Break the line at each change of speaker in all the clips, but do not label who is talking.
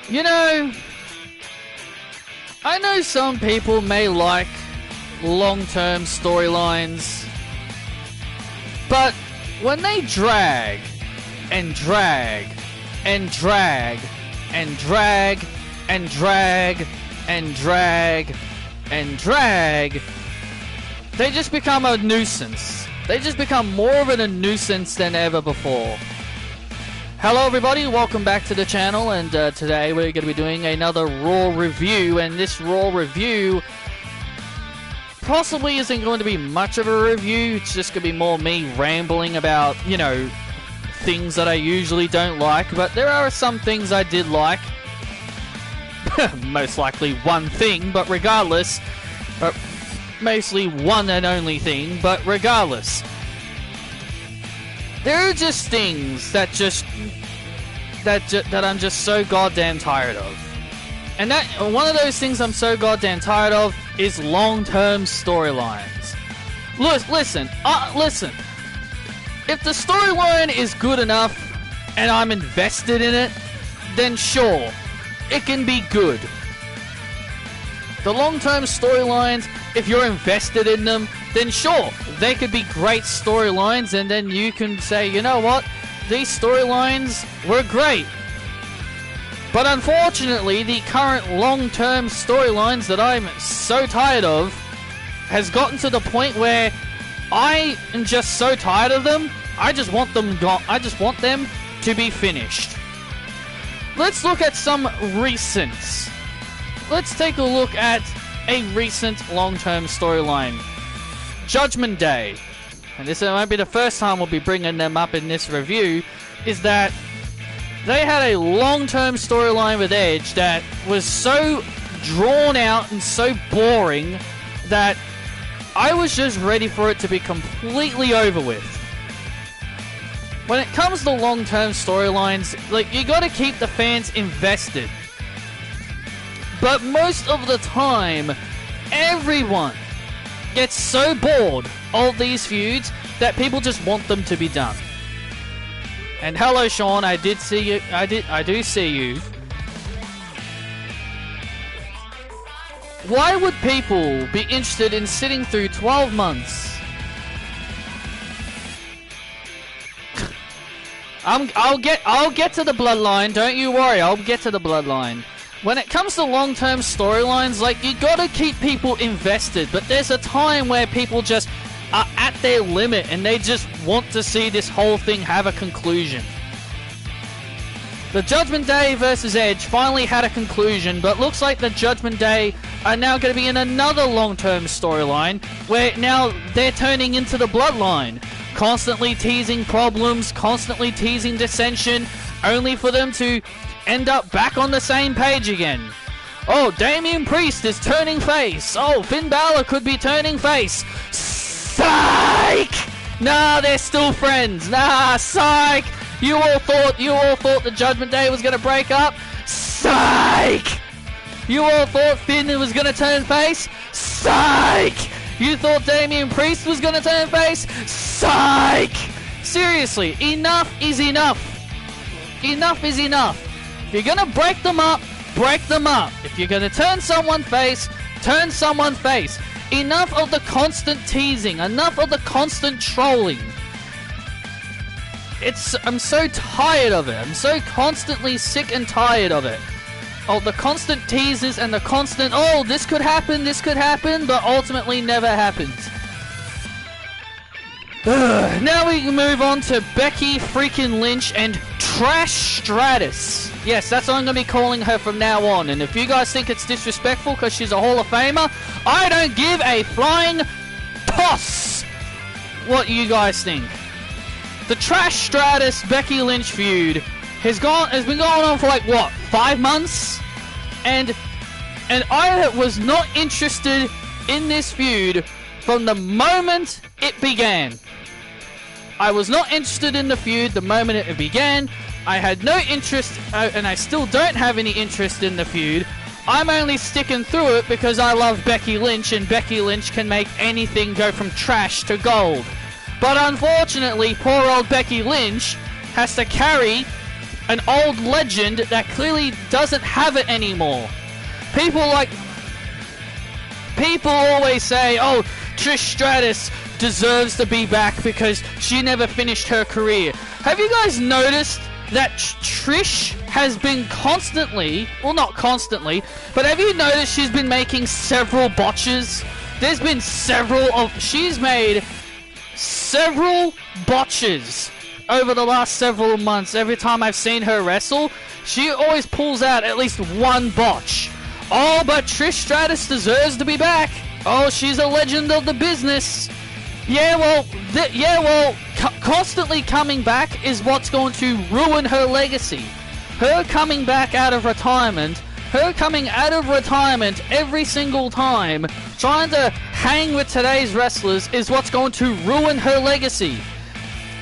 You know, I know some people may like long-term storylines, but when they drag and drag and drag and drag and drag and drag and drag, they just become a nuisance. They just become more of a nuisance than ever before. Hello everybody, welcome back to the channel, and today we're going to be doing another Raw review, and this Raw review possibly isn't going to be much of a review. It's just going to be more me rambling about, you know, things that I usually don't like, but there are some things I did like. Most likely one thing, but regardless, mostly one and only thing, but regardless. There are just things that I'm just so goddamn tired of. And that one of those things I'm so goddamn tired of is long-term storylines. Listen. If the storyline is good enough and I'm invested in it, then sure, it can be good. The long-term storylines, if you're invested in them, then sure, they could be great storylines, and then you can say, you know what, these storylines were great. But unfortunately, the current long-term storylines that I'm so tired of has gotten to the point where I am just so tired of them, I just want them gone. I just want them to be finished. Let's look at some recents. Let's take a look at a recent long-term storyline. Judgment Day. And this won't be the first time we'll be bringing them up in this review, is that they had a long-term storyline with Edge that was so drawn out and so boring that I was just ready for it to be completely over with. When it comes to long-term storylines, like, you gotta keep the fans invested. But most of the time, everyone gets so bored of these feuds that people just want them to be done. And hello, Sean, I did see you. I do see you. Why would people be interested in sitting through 12 months? I'll get to the bloodline. Don't you worry. I'll get to the bloodline. When it comes to long-term storylines, like, you gotta keep people invested, but there's a time where people just are at their limit and they just want to see this whole thing have a conclusion. The Judgment Day versus Edge finally had a conclusion, but looks like the Judgment Day are now going to be in another long-term storyline where now they're turning into the bloodline, constantly teasing problems, constantly teasing dissension, only for them to end up back on the same page again. Oh, Damian Priest is turning face. Oh, Finn Balor could be turning face. Psych! Nah, they're still friends. Nah, psych! You all thought the Judgment Day was gonna break up? Psych! You all thought Finn was gonna turn face? Psych! You thought Damian Priest was gonna turn face? Psych! Seriously, enough is enough. Enough is enough. If you're gonna break them up, break them up. If you're gonna turn someone face, turn someone face. Enough of the constant teasing. Enough of the constant trolling. I'm so tired of it. I'm so constantly sick and tired of it. Oh, the constant teases and the constant, oh, this could happen, but ultimately never happens. Now we can move on to Becky freaking Lynch and Trash Stratus. Yes, that's what I'm going to be calling her from now on. And if you guys think it's disrespectful because she's a Hall of Famer, I don't give a flying toss what you guys think. The Trash Stratus Becky Lynch feud has been going on for like, what, 5 months? And I was not interested in this feud from the moment it began. I was not interested in the feud the moment it began. I had no interest, and I still don't have any interest in the feud. I'm only sticking through it because I love Becky Lynch, and Becky Lynch can make anything go from trash to gold. But unfortunately, poor old Becky Lynch has to carry an old legend that clearly doesn't have it anymore. People always say, oh, Trish Stratus deserves to be back because she never finished her career. Have you guys noticed that Trish has been constantly, well, not constantly, but have you noticed she's been making several botches? There's been she's made several botches over the last several months. Every time I've seen her wrestle, she always pulls out at least one botch. Oh, but Trish Stratus deserves to be back. Oh, she's a legend of the business. Yeah, well, constantly coming back is what's going to ruin her legacy. Her coming back out of retirement, every single time, trying to hang with today's wrestlers is what's going to ruin her legacy.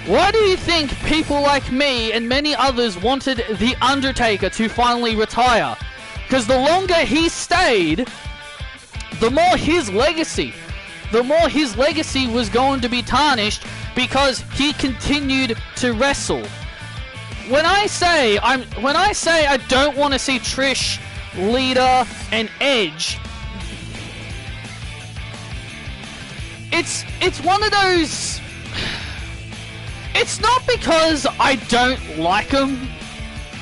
Why do you think people like me and many others wanted The Undertaker to finally retire? Because the longer he stayed, the more his legacy was going to be tarnished because he continued to wrestle. When I say I don't want to see Trish, Lita, and Edge, it's one of those. It's not because I don't like them.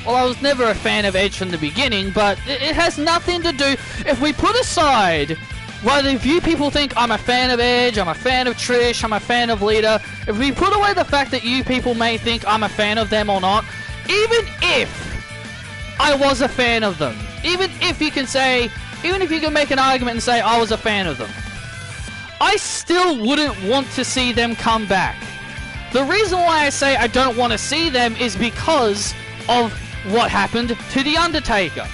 Well, I was never a fan of Edge from the beginning, but it has nothing to do. If we put aside whether if you people think I'm a fan of Edge, I'm a fan of Trish, I'm a fan of Lita, if we put away the fact that you people may think I'm a fan of them or not, even if I was a fan of them, even if you can make an argument and say I was a fan of them, I still wouldn't want to see them come back. The reason why I say I don't want to see them is because of what happened to The Undertaker.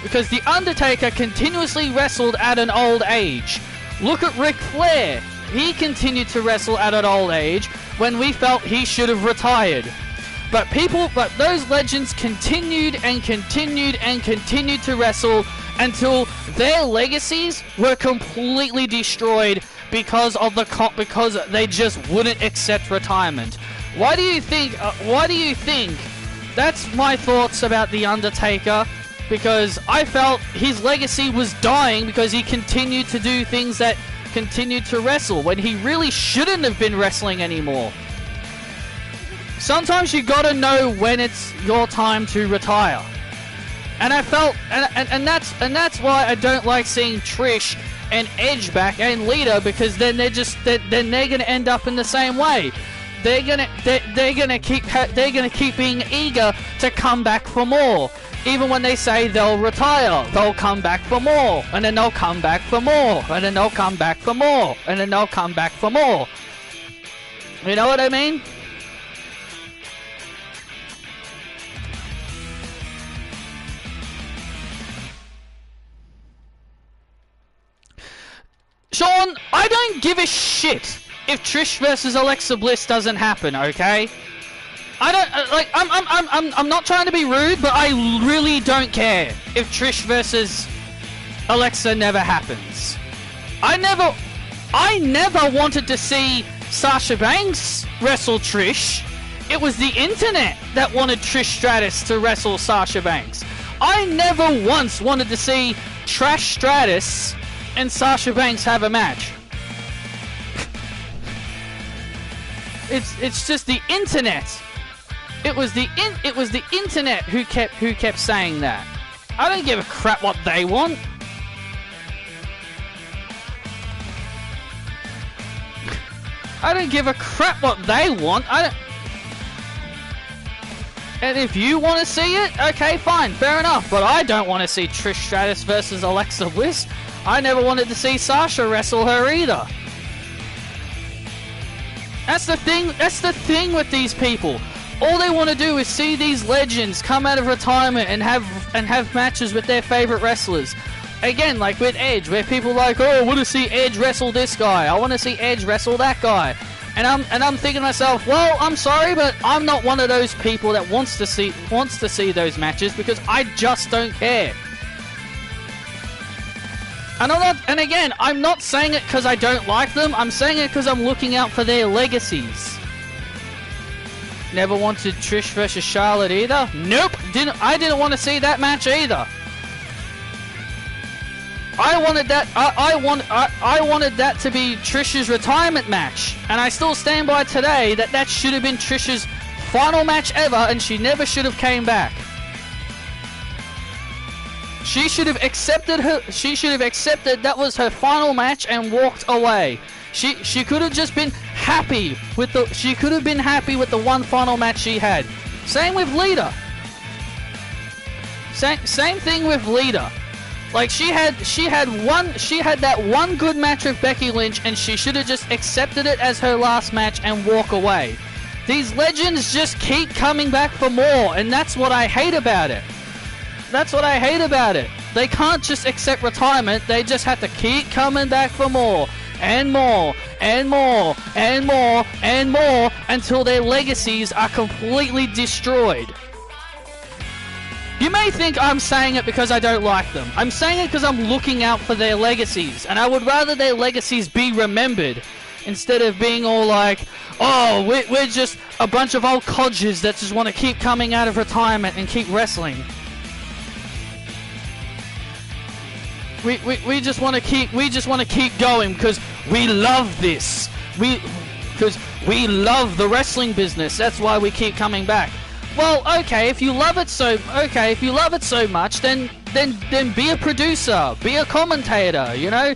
Because The Undertaker continuously wrestled at an old age. Look at Ric Flair. He continued to wrestle at an old age when we felt he should have retired. But those legends continued to wrestle until their legacies were completely destroyed because they just wouldn't accept retirement. Why do you think? That's my thoughts about The Undertaker. Because I felt his legacy was dying because he continued to do things that continued to wrestle when he really shouldn't have been wrestling anymore. Sometimes you gotta know when it's your time to retire. And I felt, and that's why I don't like seeing Trish and Edge back and Lita, because then they're gonna end up in the same way. They're gonna keep being eager to come back for more. Even when they say they'll retire, they'll come back for more, and then they'll come back for more, and then they'll come back for more, and then they'll come back for more. You know what I mean? Sean, I don't give a shit if Trish versus Alexa Bliss doesn't happen, okay? I don't I'm not trying to be rude, but I really don't care if Trish versus Alexa never happens. I never wanted to see Sasha Banks wrestle Trish. It was the internet that wanted Trish Stratus to wrestle Sasha Banks. I never once wanted to see Trash Stratus and Sasha Banks have a match. It's just the internet. It was the internet who kept saying that. I don't give a crap what they want. I don't give a crap what they want. And if you want to see it, okay, fine, fair enough. But I don't want to see Trish Stratus versus Alexa Bliss. I never wanted to see Sasha wrestle her either. That's the thing with these people. All they want to do is see these legends come out of retirement and have matches with their favorite wrestlers. Again, like with Edge, where people are like, oh, I want to see Edge wrestle this guy. I want to see Edge wrestle that guy. And I'm thinking to myself, well, I'm sorry, but I'm not one of those people that wants to see those matches because I just don't care. And again, I'm not saying it because I don't like them. I'm saying it because I'm looking out for their legacies. Never wanted Trish versus Charlotte either. Nope, I didn't want to see that match either. I wanted that. I wanted that to be Trish's retirement match, and I still stand by today that that should have been Trish's final match ever, and she never should have came back. She should have accepted that was her final match and walked away. She could have just been happy with the. She could have been happy with the one final match she had. Same with Lita. Same thing with Lita. Like she had that one good match with Becky Lynch, and she should have just accepted it as her last match and walk away. These legends just keep coming back for more, and that's what I hate about it. That's what I hate about it. They can't just accept retirement. They just have to keep coming back for more and more and more and more and more until their legacies are completely destroyed. You may think I'm saying it because I don't like them. I'm saying it because I'm looking out for their legacies, and I would rather their legacies be remembered instead of being all like, oh, we're just a bunch of old codgers that just want to keep coming out of retirement and keep wrestling. We just want to keep going because we love this. Because we love the wrestling business. That's why we keep coming back. Well, okay, if you love it so much, then be a producer, be a commentator, you know,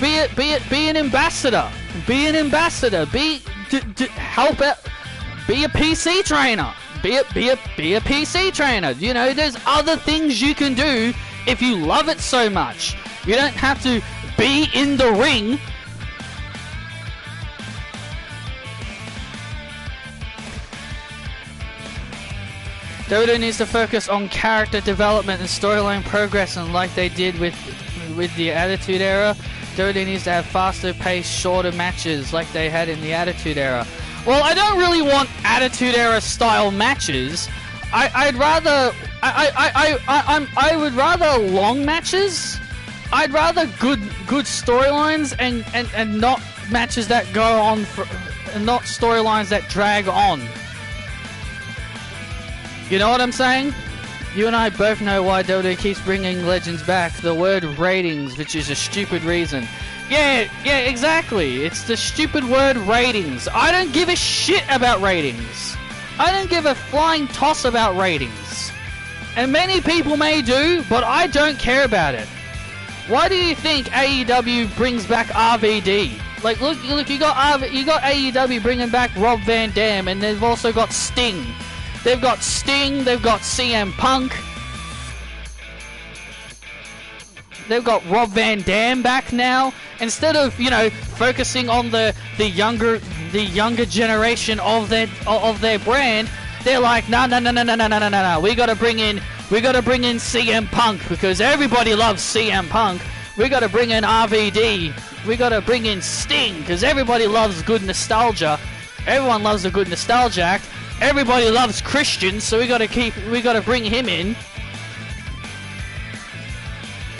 be an ambassador, help out, be a PC trainer, be a PC trainer. You know, there's other things you can do. If you love it so much, you don't have to be in the ring. WWE needs to focus on character development and storyline progress, and like they did with the Attitude Era, WWE needs to have faster paced, shorter matches like they had in the Attitude Era. Well, I don't really want Attitude Era style matches. I would rather long matches. I'd rather good storylines and not matches that go on for, and not storylines that drag on. You know what I'm saying? You and I both know why WWE keeps bringing legends back. The word ratings, which is a stupid reason. Yeah, exactly. It's the stupid word ratings. I don't give a shit about ratings. I don't give a flying toss about ratings. And many people may do, but I don't care about it. Why do you think AEW brings back RVD? Like, look, you got AEW bringing back Rob Van Dam, and they've also got Sting. They've got Sting, they've got CM Punk. They've got Rob Van Dam back now. Instead of, you know, focusing on the younger generation of their brand, they're like, no. We gotta bring in CM Punk because everybody loves CM Punk. We gotta bring in RVD. We gotta bring in Sting because everybody loves good nostalgia. Everyone loves a good nostalgia act. Everybody loves Christian, so we gotta bring him in.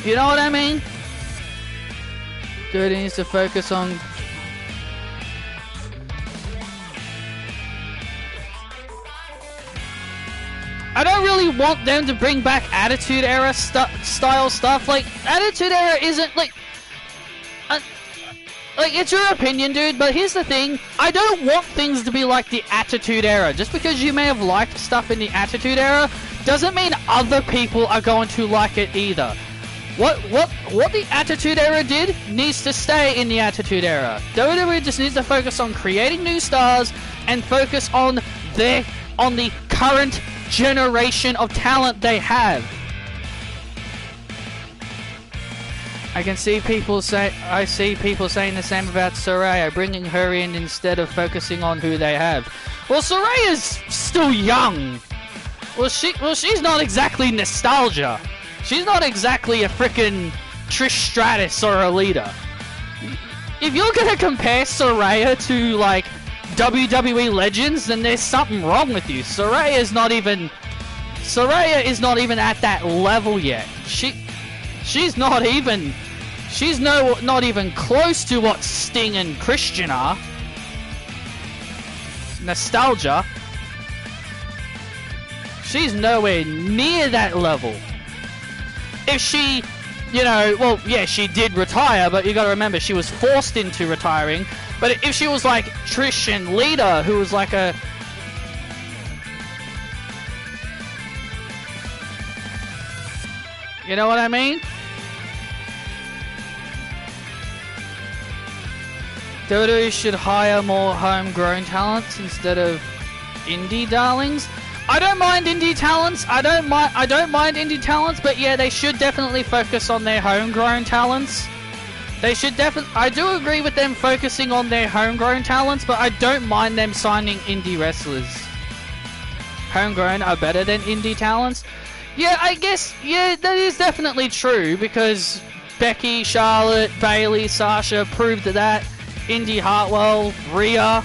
You know what I mean? WWE needs to focus on I don't really want them to bring back Attitude Era style stuff. Like, Attitude Era isn't like it's your opinion, dude, but here's the thing. I don't want things to be like the Attitude Era. Just because you may have liked stuff in the Attitude Era doesn't mean other people are going to like it either. What the Attitude Era did needs to stay in the Attitude Era. WWE just needs to focus on creating new stars and focus on the current generation of talent they have. I see people saying the same about Saraya, bringing her in instead of focusing on who they have. Well, Saraya's still young. Well, she's not exactly nostalgia. She's not exactly a frickin' Trish Stratus or Alita. If you're gonna compare Saraya to, like, WWE legends, then there's something wrong with you. Saraya is not even at that level yet. She's not even close to what Sting and Christian are. Nostalgia. She's nowhere near that level. If she, you know, well, yeah, she did retire, but you got to remember she was forced into retiring. But if she was like Trish and Lita, who was like a... You know what I mean? WWE should hire more homegrown talents instead of indie darlings. I don't mind indie talents. I don't mind indie talents, but yeah, they should definitely focus on their homegrown talents. They should definitely... I do agree with them focusing on their homegrown talents, but I don't mind them signing indie wrestlers. Homegrown are better than indie talents. Yeah, I guess, yeah, that is definitely true, because Becky, Charlotte, Bayley, Sasha proved that. Indy Hartwell, Rhea.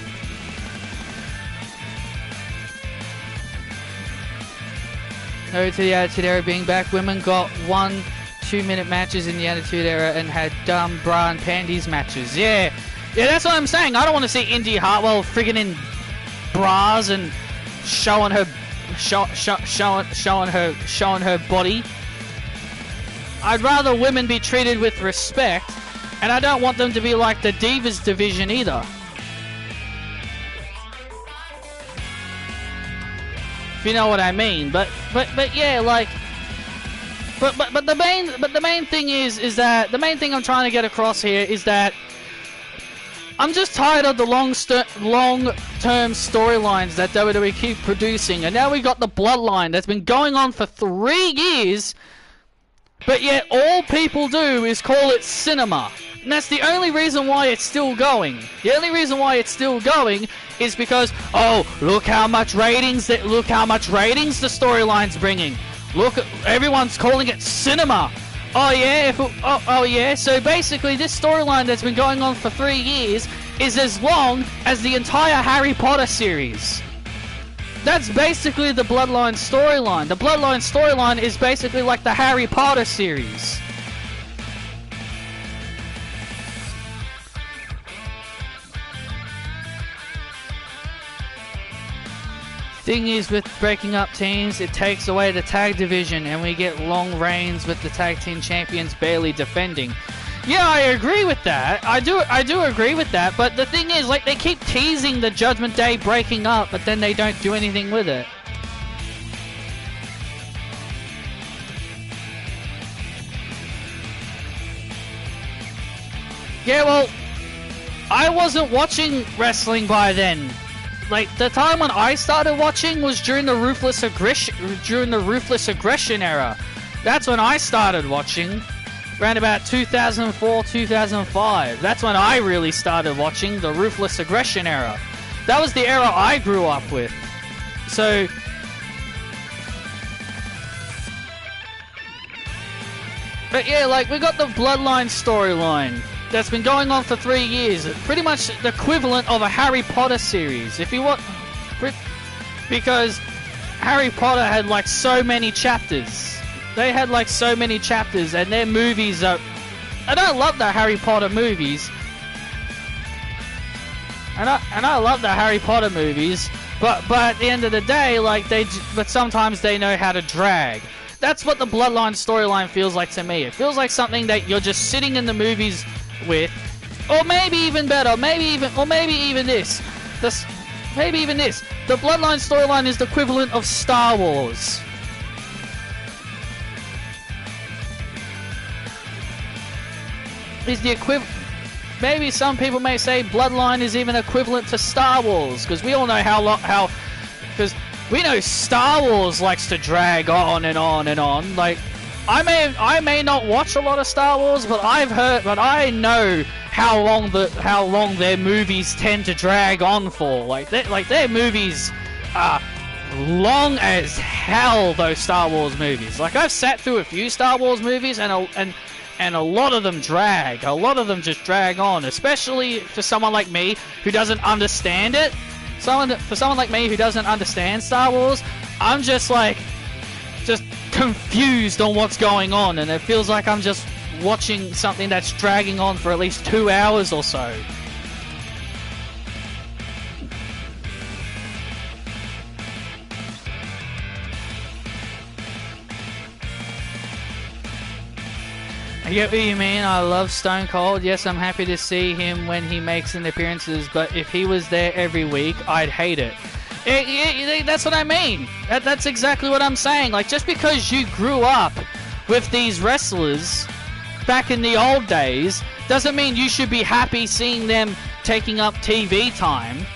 No to the Attitude Era being back. Women got 1 2-minute matches in the Attitude Era and had dumb bra and panties matches. Yeah, that's what I'm saying. I don't want to see Indy Hartwell friggin' in bras and showing her body. I'd rather women be treated with respect, and I don't want them to be like the Divas division either. If you know what I mean. But yeah, like, but the main thing is that the main thing I'm trying to get across here is that I'm just tired of the long-term storylines that WWE keep producing, and now we got the Bloodline that's been going on for 3 years, but yet all people do is call it cinema. And that's the only reason why it's still going. The only reason why it's still going is because, oh, look how much ratings the storyline's bringing. Look, everyone's calling it cinema. Oh yeah, oh yeah. So basically, this storyline that's been going on for 3 years is as long as the entire Harry Potter series. That's basically the Bloodline storyline. The Bloodline storyline is basically like the Harry Potter series. Thing is, with breaking up teams, it takes away the tag division, and we get long reigns with the tag team champions barely defending. Yeah, I agree with that. I do agree with that. But the thing is, like, they keep teasing the Judgment Day breaking up, but then they don't do anything with it. Yeah, well, I wasn't watching wrestling by then. Like, the time when I started watching was during the Ruthless Aggression era. That's when I started watching. Around about 2004, 2005. That's when I really started watching the Ruthless Aggression era. That was the era I grew up with. So... But yeah, like, we got the Bloodline storyline that's been going on for 3 years. Pretty much the equivalent of a Harry Potter series. If you want... Because Harry Potter had, like, so many chapters. They had, like, so many chapters, and their movies are... I don't love the Harry Potter movies. And I love the Harry Potter movies, but at the end of the day, like, but sometimes they know how to drag. That's what the Bloodline storyline feels like to me. It feels like something that you're just sitting in the movies with, or maybe even better, maybe even this. Maybe even this. The Bloodline storyline is the equivalent of Star Wars. Is the equivalent. Maybe some people may say Bloodline is even equivalent to Star Wars, because we all know how because we know Star Wars likes to drag on and on and on. Like, I may not watch a lot of Star Wars, but I know how long their movies tend to drag on for. Like their movies are long as hell. Those Star Wars movies. Like, I've sat through a few Star Wars movies, and a lot of them drag. A lot of them just drag on, especially for someone like me who doesn't understand it. For someone like me who doesn't understand Star Wars, I'm just confused on what's going on, and it feels like I'm just watching something that's dragging on for at least 2 hours or so. I get what you mean. I love Stone Cold. Yes, I'm happy to see him when he makes an appearances, but if he was there every week, I'd hate it. That's what I mean. That's exactly what I'm saying. Like, just because you grew up with these wrestlers back in the old days doesn't mean you should be happy seeing them taking up TV time.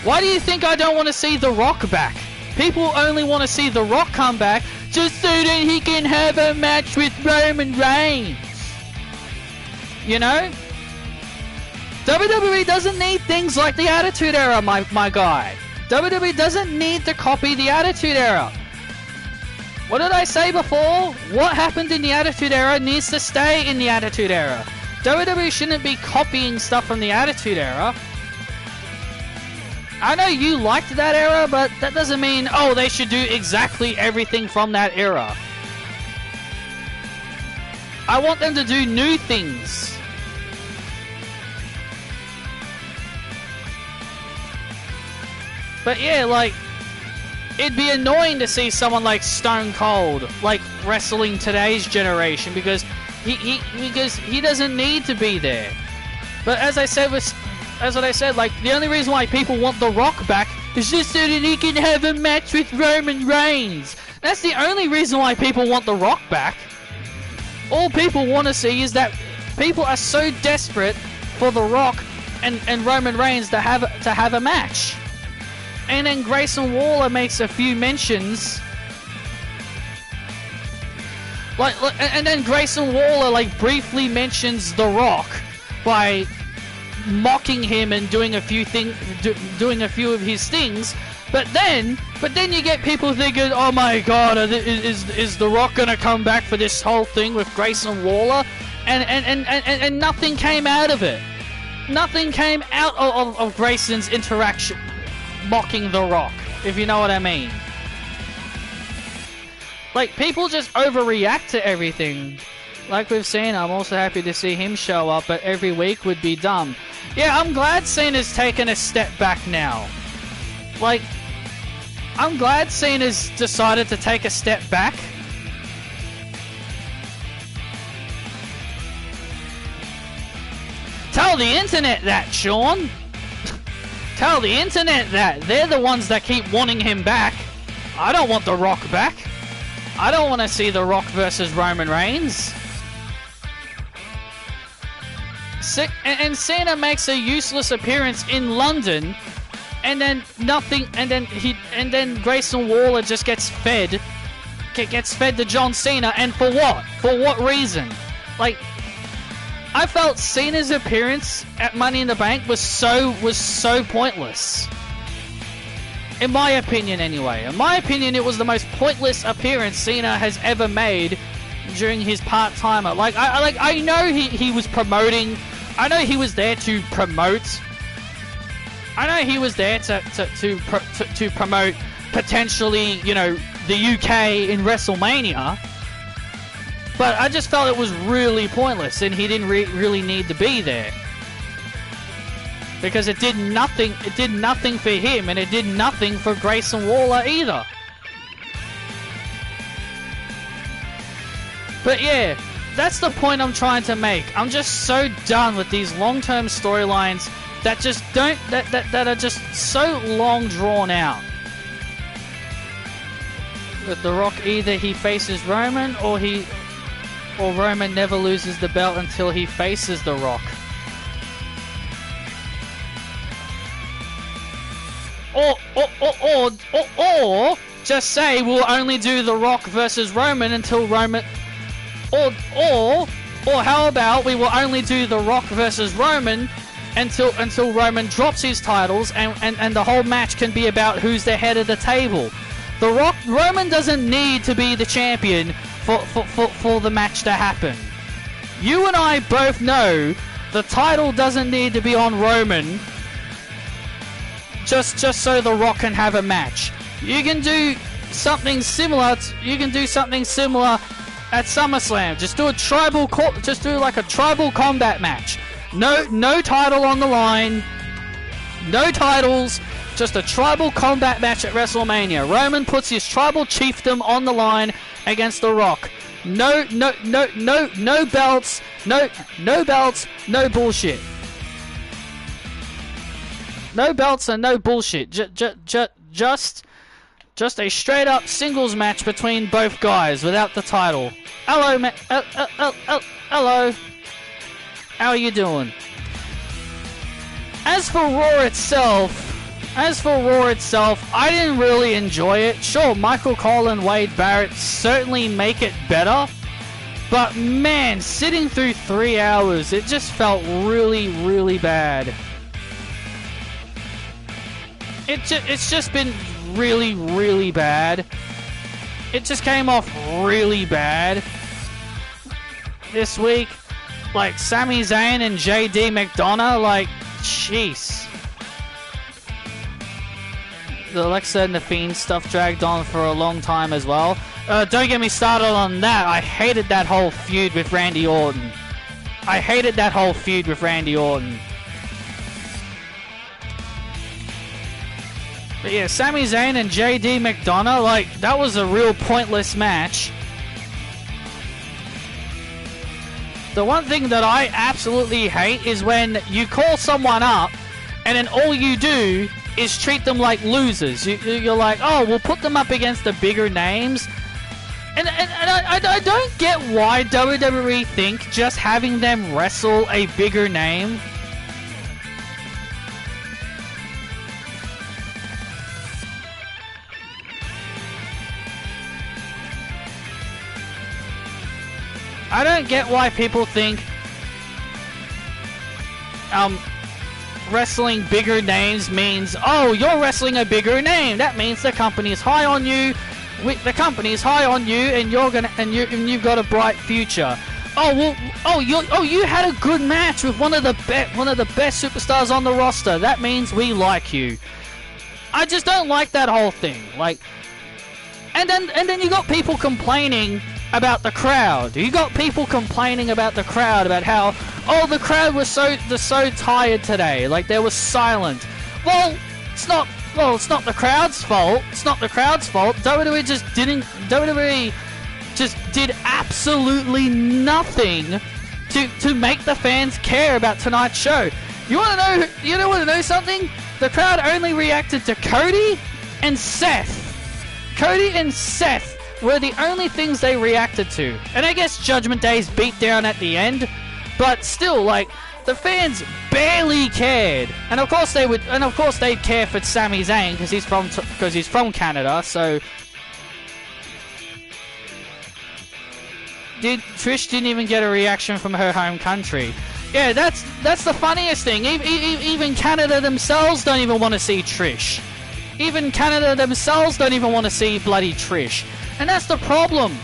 Why do you think I don't want to see The Rock back? People only want to see The Rock come back just so that he can have a match with Roman Reigns. You know? WWE doesn't need things like the Attitude Era, my guy. WWE doesn't need to copy the Attitude Era. What did I say before? What happened in the Attitude Era needs to stay in the Attitude Era. WWE shouldn't be copying stuff from the Attitude Era. I know you liked that era, but that doesn't mean, oh, they should do exactly everything from that era. I want them to do new things. But yeah, like, it'd be annoying to see someone like Stone Cold, like, wrestling today's generation, because he doesn't need to be there. But as I said, like, the only reason why people want The Rock back is just so that he can have a match with Roman Reigns. That's the only reason why people want The Rock back. All people want to see is that people are so desperate for The Rock and Roman Reigns to have a match. And then Grayson Waller makes a few mentions. And then Grayson Waller, like, briefly mentions The Rock by mocking him and doing a few of his things, but then you get people thinking, oh my god, is The Rock gonna come back for this whole thing with Grayson Waller? And nothing came out of it. Nothing came out of Grayson's interaction mocking The Rock, if you know what I mean. Like, people just overreact to everything. Like we've seen, I'm also happy to see him show up, but every week would be dumb. Yeah, I'm glad Cena's taken a step back now. Like, I'm glad Cena's decided to take a step back. Tell the internet that, Sean. Tell the internet that. They're the ones that keep wanting him back. I don't want The Rock back. I don't want to see The Rock versus Roman Reigns. And Cena makes a useless appearance in London, and then nothing, and then Grayson Waller just gets fed to John Cena, and for what? For what reason? Like, I felt Cena's appearance at Money in the Bank was so pointless. In my opinion, anyway. In my opinion, it was the most pointless appearance Cena has ever made during his part-timer. Like, I know he was promoting. I know he was there to promote. I know he was there to promote potentially, you know, the UK in WrestleMania. But I just felt it was really pointless, and he didn't really need to be there. Because it did nothing. It did nothing for him, and it did nothing for Grayson Waller either. But yeah, that's the point I'm trying to make. I'm just so done with these long-term storylines that just don't that are just so long drawn out. With The Rock, either he faces Roman or Roman never loses the belt until he faces The Rock. Or just say we'll only do The Rock versus Roman until Roman. Or how about we will only do The Rock versus Roman until Roman drops his titles, and the whole match can be about who's the head of the table. Roman doesn't need to be the champion for the match to happen. You and I both know the title doesn't need to be on Roman just so The Rock can have a match. You can do something similar. You can do something similar at SummerSlam. Just do like a tribal combat match. No title on the line. No titles. Just a tribal combat match at WrestleMania. Roman puts his tribal chiefdom on the line against The Rock. No belts. No belts. No bullshit. No belts and no bullshit. Just a straight up singles match between both guys without the title. Hello, hello. How are you doing? As for Raw itself, I didn't really enjoy it. Sure, Michael Cole and Wade Barrett certainly make it better. But man, sitting through 3 hours, it just felt really, really bad. It's just been really, really bad. It just came off really bad this week. Like, Sami Zayn and JD McDonough, like, jeez. The Alexa and the Fiend stuff dragged on for a long time as well. Don't get me started on that. I hated that whole feud with Randy Orton. But yeah, Sami Zayn and JD McDonough, like, that was a real pointless match. The one thing that I absolutely hate is when you call someone up and then all you do is treat them like losers. You're like, oh, we'll put them up against the bigger names. And I don't get why WWE think just having them wrestle a bigger name. I don't get why people think wrestling bigger names means, oh, you're wrestling a bigger name. That means the company's high on you. The company's high on you, and you've got a bright future. You had a good match with one of the best superstars on the roster. That means we like you. I just don't like that whole thing. Like, and then you got people complaining about the crowd. You got people complaining about the crowd, about how, oh, the crowd was so tired today. Like, they were silent. Well, it's not the crowd's fault. It's not the crowd's fault. WWE just did absolutely nothing to make the fans care about tonight's show. You want to know something? The crowd only reacted to Cody and Seth. Cody and Seth were the only things they reacted to. And I guess Judgment Day's beat down at the end, but still, like, the fans barely cared. And of course they would, and of course they'd care for Sami Zayn because he's from Canada. So Trish didn't even get a reaction from her home country. Yeah, that's the funniest thing. Even Canada themselves don't even want to see Trish. Even Canada themselves don't even want to see bloody Trish. And that's the problem.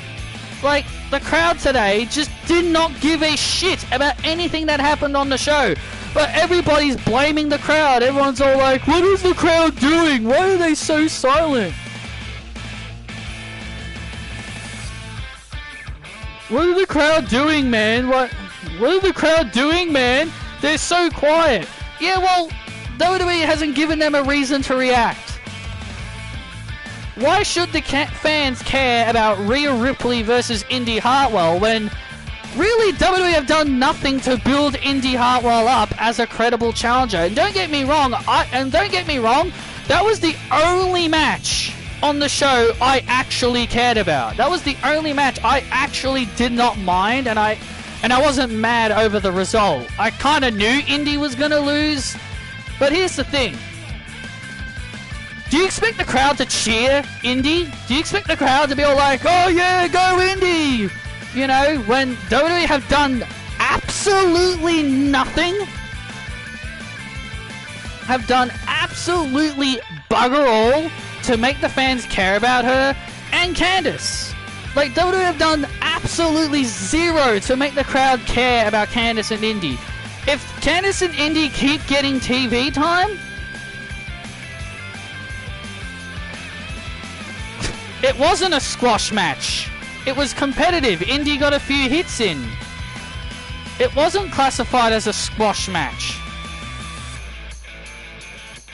Like, the crowd today just did not give a shit about anything that happened on the show. But everybody's blaming the crowd. Everyone's all like, what is the crowd doing? Why are they so silent? What are the crowd doing, man? What are the crowd doing, man? They're so quiet. Yeah, well, WWE hasn't given them a reason to react. Why should the fans care about Rhea Ripley versus Indy Hartwell when really WWE have done nothing to build Indy Hartwell up as a credible challenger? And don't get me wrong, that was the only match on the show I actually cared about. That was the only match I actually did not mind, and I wasn't mad over the result. I kind of knew Indy was going to lose, but here's the thing. Do you expect the crowd to cheer Indy? Do you expect the crowd to be all like, oh yeah, go Indy? You know, when WWE have done absolutely nothing, have done absolutely bugger all to make the fans care about her and Candice. Like, WWE have done absolutely zero to make the crowd care about Candice and Indy. If Candice and Indy keep getting TV time, it wasn't a squash match. It was competitive. Indy got a few hits in. It wasn't classified as a squash match.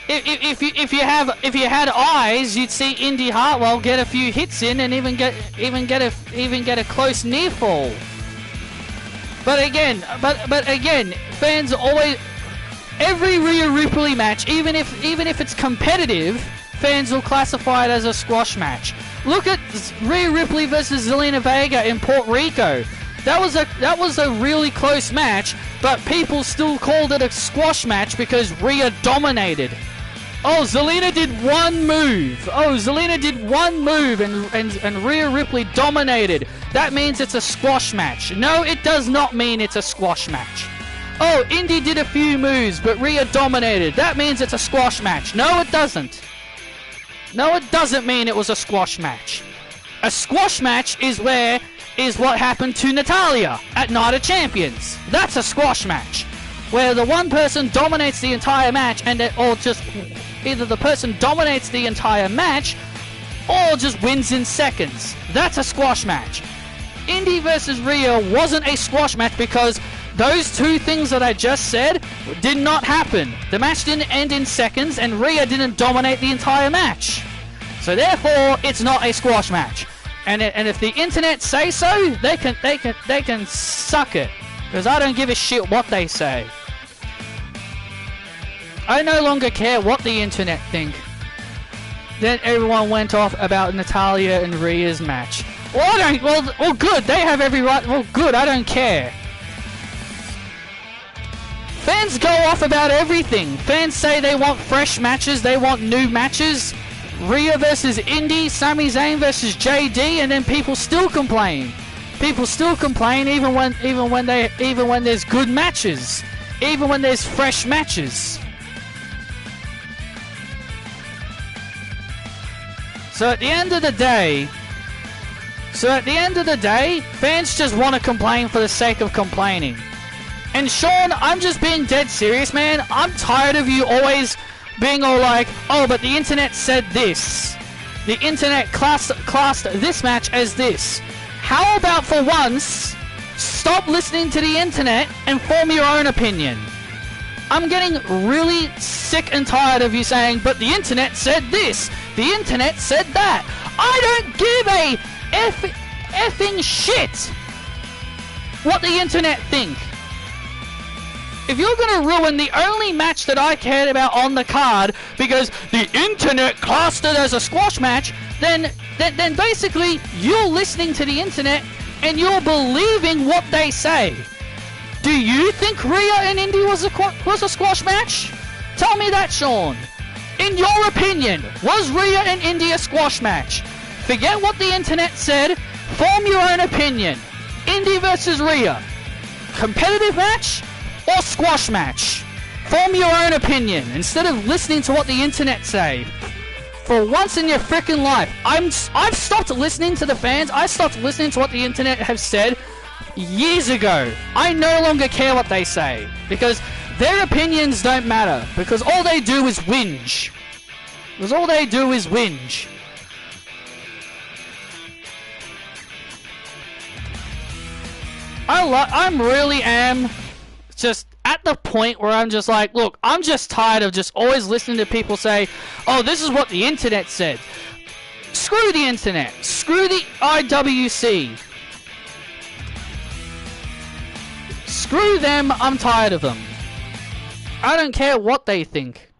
if you had eyes, you'd see Indy Hartwell get a few hits in and even get a close near fall. But again, fans always, every Rhea Ripley match, even if it's competitive, fans will classify it as a squash match. Look at Rhea Ripley versus Zelina Vega in Puerto Rico. That was a really close match, but people still called it a squash match because Rhea dominated. Oh, Zelina did one move. And Rhea Ripley dominated. That means it's a squash match. No, it does not mean it's a squash match. Oh, Indy did a few moves, but Rhea dominated. That means it's a squash match. No, it doesn't. No, it doesn't mean it was a squash match. A squash match is what happened to Natalya at Night of Champions. That's a squash match, where the one person dominates the entire match, or just either the person dominates the entire match, or just wins in seconds. That's a squash match. Indy versus Rhea wasn't a squash match because those two things that I just said did not happen. The match didn't end in seconds, and Rhea didn't dominate the entire match. So therefore, it's not a squash match. And if the internet say so, they can suck it, because I don't give a shit what they say. I no longer care what the internet think. Then everyone went off about Natalya and Rhea's match. Well, good. They have every right. Well, good. I don't care. Fans go off about everything. Fans say they want fresh matches. They want new matches. Rhea versus Indy, Sami Zayn versus JD, and then people still complain. People still complain even when there's good matches, even when there's fresh matches. So at the end of the day, fans just want to complain for the sake of complaining. And Sean, I'm just being dead serious, man. I'm tired of you always being all like, oh, but the internet said this. The internet classed this match as this. How about for once, stop listening to the internet and form your own opinion? I'm getting really sick and tired of you saying, but the internet said this. The internet said that. I don't give a effing shit what the internet think. If you're going to ruin the only match that I cared about on the card because the internet classed it as a squash match, then basically you're listening to the internet and you're believing what they say. Do you think Rhea and Indy was a squash match? Tell me that, Sean. In your opinion, was Rhea and Indy a squash match? Forget what the internet said. Form your own opinion. Indy versus Rhea. Competitive match or squash match? Form your own opinion instead of listening to what the internet say. For once in your freaking life, I've stopped listening to the fans. I stopped listening to what the internet have said years ago. I no longer care what they say because their opinions don't matter, because all they do is whinge. Because all they do is whinge. I really am just at the point where I'm just like, look, I'm just tired of just always listening to people say, oh, this is what the internet said. Screw the internet. Screw the IWC. Screw them. I'm tired of them. I don't care what they think.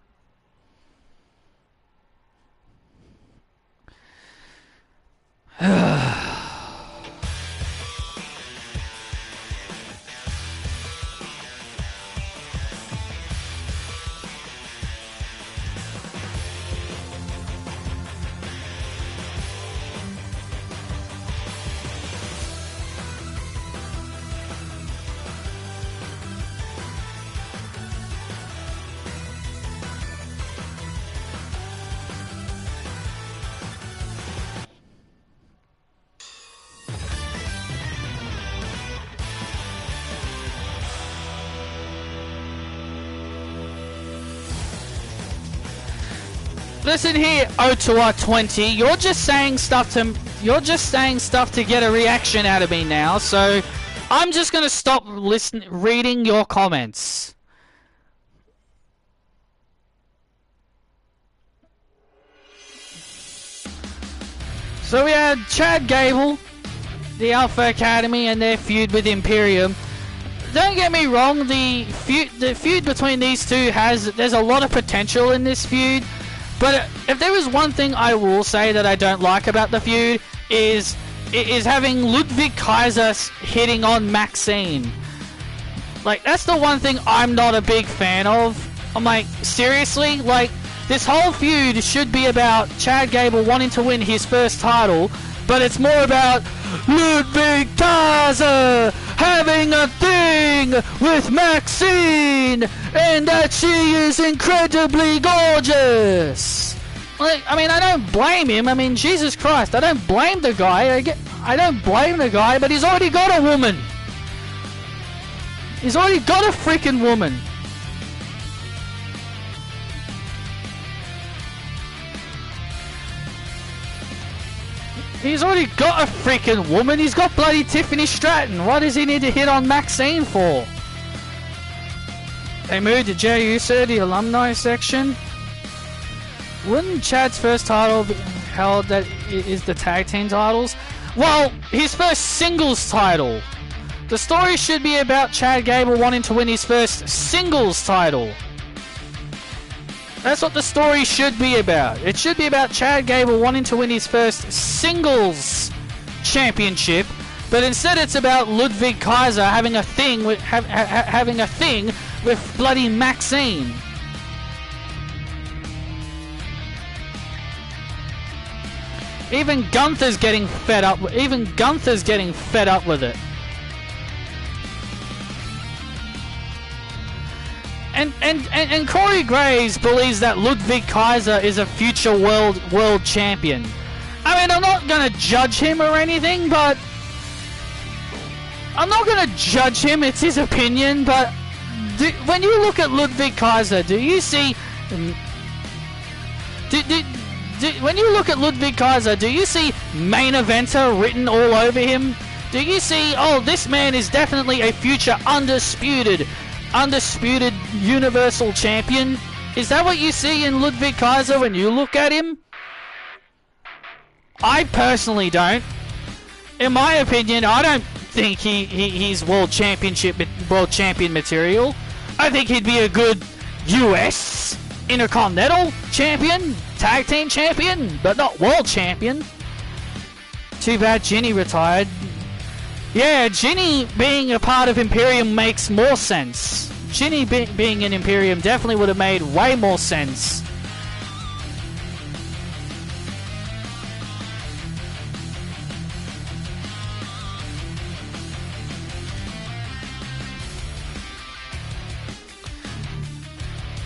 Listen here, O2R20. You're just saying stuff to get a reaction out of me now. So I'm just gonna stop reading your comments. So we had Chad Gable, the Alpha Academy, and their feud with Imperium. Don't get me wrong, the feud between these two there's a lot of potential in this feud, but if there is one thing I will say that I don't like about the feud is having Ludwig Kaiser hitting on Maxine. Like, that's the one thing I'm not a big fan of. I'm like, seriously? Like, this whole feud should be about Chad Gable wanting to win his first title, but it's more about Ludwig Kaiser having a thing with Maxine, and that she is incredibly gorgeous. Like, I mean, I don't blame him. I mean, Jesus Christ, I don't blame the guy. I don't blame the guy, but he's already got a woman. He's already got a freaking woman. He's already got a freaking woman. He's got bloody Tiffany Stratton. What does he need to hit on Maxine for? They moved to Jey Uso, the alumni section. Wouldn't Chad's first title be held that is the tag team titles? Well, his first singles title. The story should be about Chad Gable wanting to win his first singles title. That's what the story should be about. It should be about Chad Gable wanting to win his first singles championship, but instead it's about Ludwig Kaiser having a thing with having a thing with bloody Maxine. Even Gunther's getting fed up. Even Gunther's getting fed up with it. And Corey Graves believes that Ludwig Kaiser is a future world champion. I mean, I'm not gonna judge him or anything, but I'm not gonna judge him. It's his opinion. But when you look at Ludwig Kaiser, do you see? When you look at Ludwig Kaiser, do you see main eventer written all over him? Do you see? Oh, this man is definitely a future undisputed Universal Champion? Is that what you see in Ludwig Kaiser when you look at him? I personally don't. In my opinion, I don't think he's world champion material. I think he'd be a good US Intercontinental Champion, Tag Team Champion, but not World Champion. Too bad Jinny retired. Yeah, Jinny being a part of Imperium makes more sense. Jinny being in Imperium definitely would have made way more sense.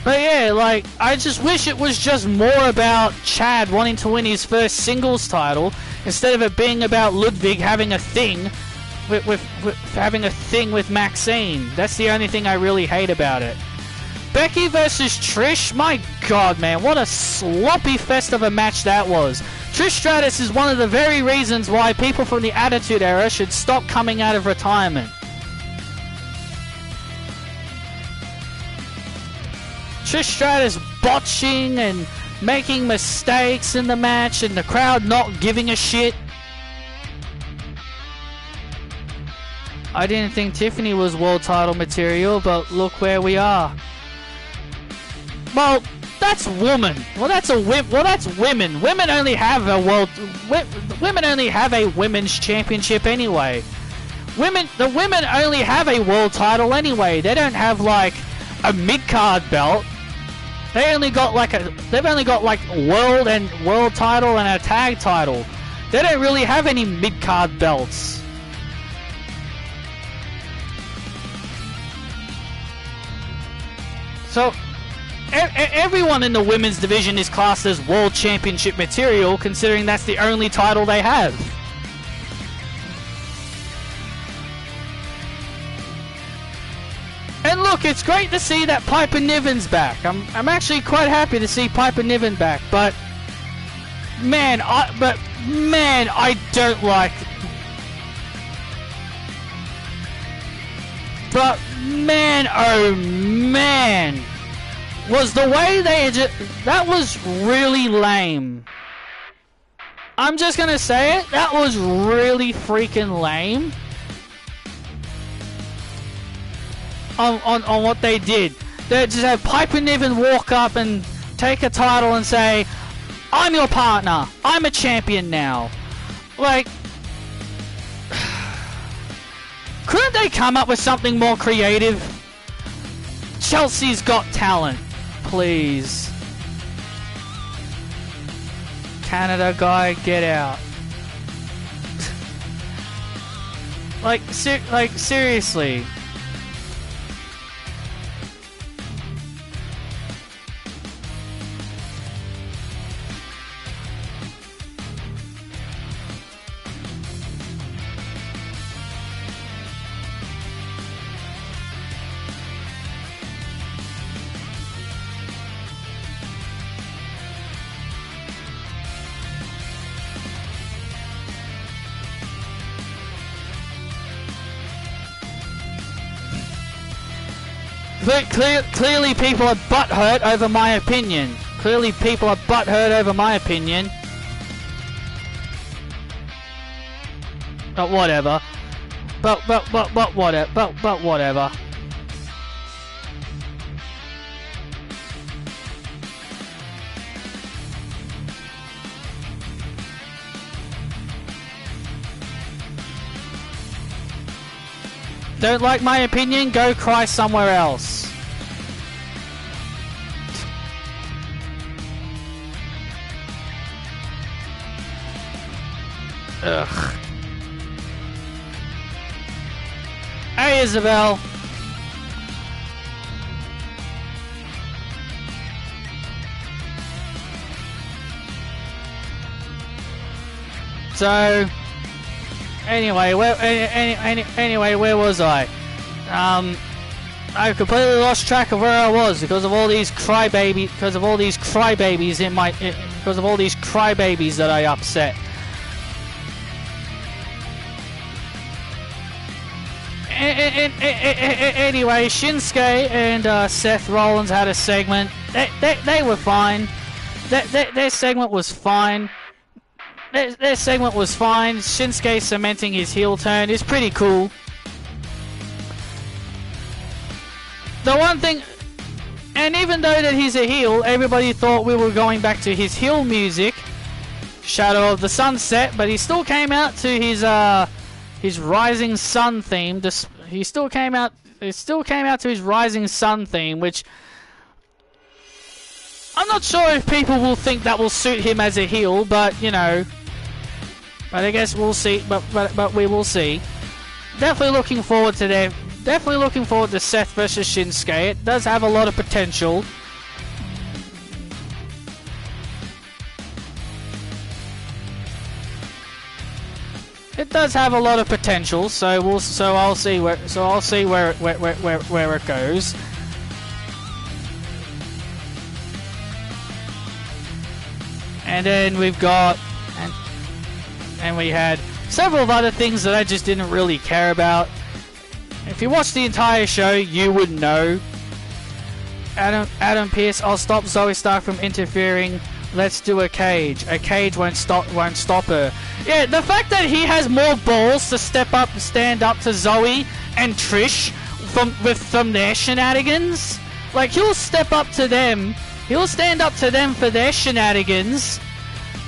But yeah, like, I just wish it was just more about Chad wanting to win his first singles title instead of it being about Ludwig having a thing with having a thing with Maxine. That's the only thing I really hate about it. Becky versus Trish, my god, man, what a sloppy fest of a match that was. Trish Stratus is one of the very reasons why people from the Attitude Era should stop coming out of retirement. Trish Stratus botching and making mistakes in the match and the crowd not giving a shit. I didn't think Tiffany was world title material, but look where we are. Well, that's woman. That's women. Women only have a women's championship anyway. The women only have a world title anyway. They don't have like a mid-card belt. They've only got like world title and a tag title. They don't really have any mid-card belts. So everyone in the women's division is classed as world championship material, considering that's the only title they have. And look, it's great to see that Piper Niven's back. I'm actually quite happy to see Piper Niven back, but man, I don't like. But man, oh man, was the way that was really lame. I'm just gonna say it. That was really freaking lame. On what they did. They just had Piper Niven walk up and take a title and say, I'm your partner. I'm a champion now. Like, couldn't they come up with something more creative? Chelsea's Got Talent. Please. Canada guy, get out. like seriously. Clearly people are butthurt over my opinion. Clearly people are butthurt over my opinion. But whatever. But whatever. Don't like my opinion? Go cry somewhere else. Ugh. Hey, Isabel. So, anyway, where was I? I completely lost track of where I was because of all these crybabies. Because of all these crybabies that I upset. Anyway, Shinsuke and Seth Rollins had a segment. They were fine. Their segment was fine. Their segment was fine. Shinsuke cementing his heel turn is pretty cool. The one thing, and even though that he's a heel, everybody thought we were going back to his heel music, Shadow of the Sunset, but he still came out to his Rising Sun theme. He still came out to his Rising Sun theme, which I'm not sure if people will think that will suit him as a heel, but you know. But I guess we'll see. But we will see. Definitely looking forward to Seth versus Shinsuke. It does have a lot of potential. It does have a lot of potential. So I'll see where it goes. And then we've got and we had several of other things that I just didn't really care about. If you watched the entire show, you would know. Adam Pearce, I'll stop Zoe Stark from interfering. Let's do a cage. A cage won't stop her. Yeah, the fact that he has more balls to step up and stand up to Zoe and Trish from their shenanigans. Like, he'll step up to them. He'll stand up to them for their shenanigans.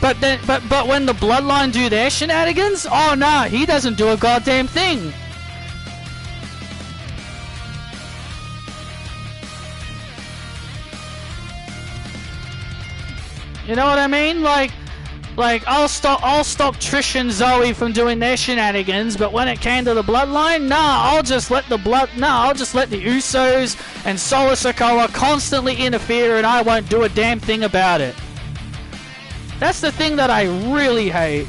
But when the Bloodline do their shenanigans, oh nah, he doesn't do a goddamn thing. You know what I mean? Like I'll stop Trish and Zoe from doing their shenanigans, but when it came to the Bloodline, I'll just let the Usos and Solo Sikoa constantly interfere, and I won't do a damn thing about it. That's the thing that I really hate.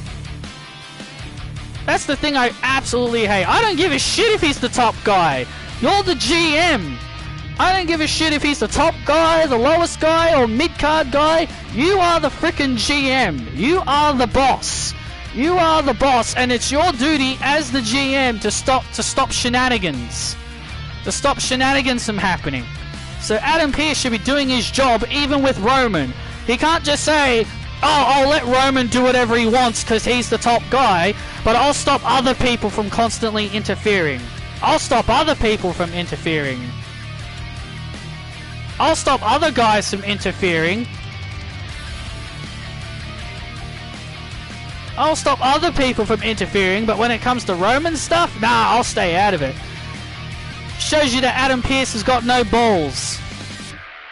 That's the thing I absolutely hate. I don't give a shit if he's the top guy. You're the GM. I don't give a shit if he's the top guy, the lowest guy, or mid-card guy. You are the frickin' GM. You are the boss. You are the boss, and it's your duty as the GM to stop shenanigans. To stop shenanigans from happening. So Adam Pearce should be doing his job even with Roman. He can't just say, I'll let Roman do whatever he wants because he's the top guy, but I'll stop other people from constantly interfering. I'll stop other people from interfering. I'll stop other guys from interfering. I'll stop other people from interfering, but when it comes to Roman stuff, nah, I'll stay out of it. Shows you that Adam Pearce has got no balls.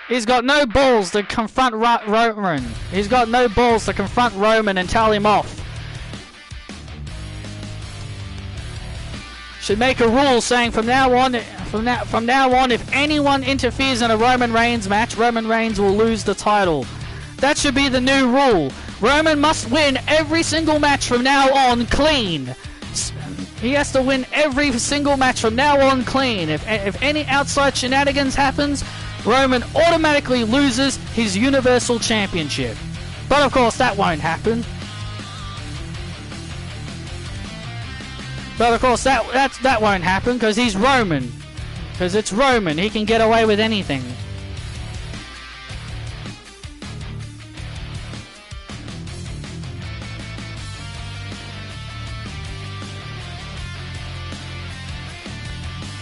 He's got no balls to confront Roman. He's got no balls to confront Roman and tell him off. Should make a rule saying from now on, if anyone interferes in a Roman Reigns match, Roman Reigns will lose the title. That should be the new rule. Roman must win every single match from now on clean. He has to win every single match from now on clean. If any outside shenanigans happens, Roman automatically loses his Universal Championship. But of course that won't happen. But of course that won't happen because he's Roman. Because it's Roman, he can get away with anything.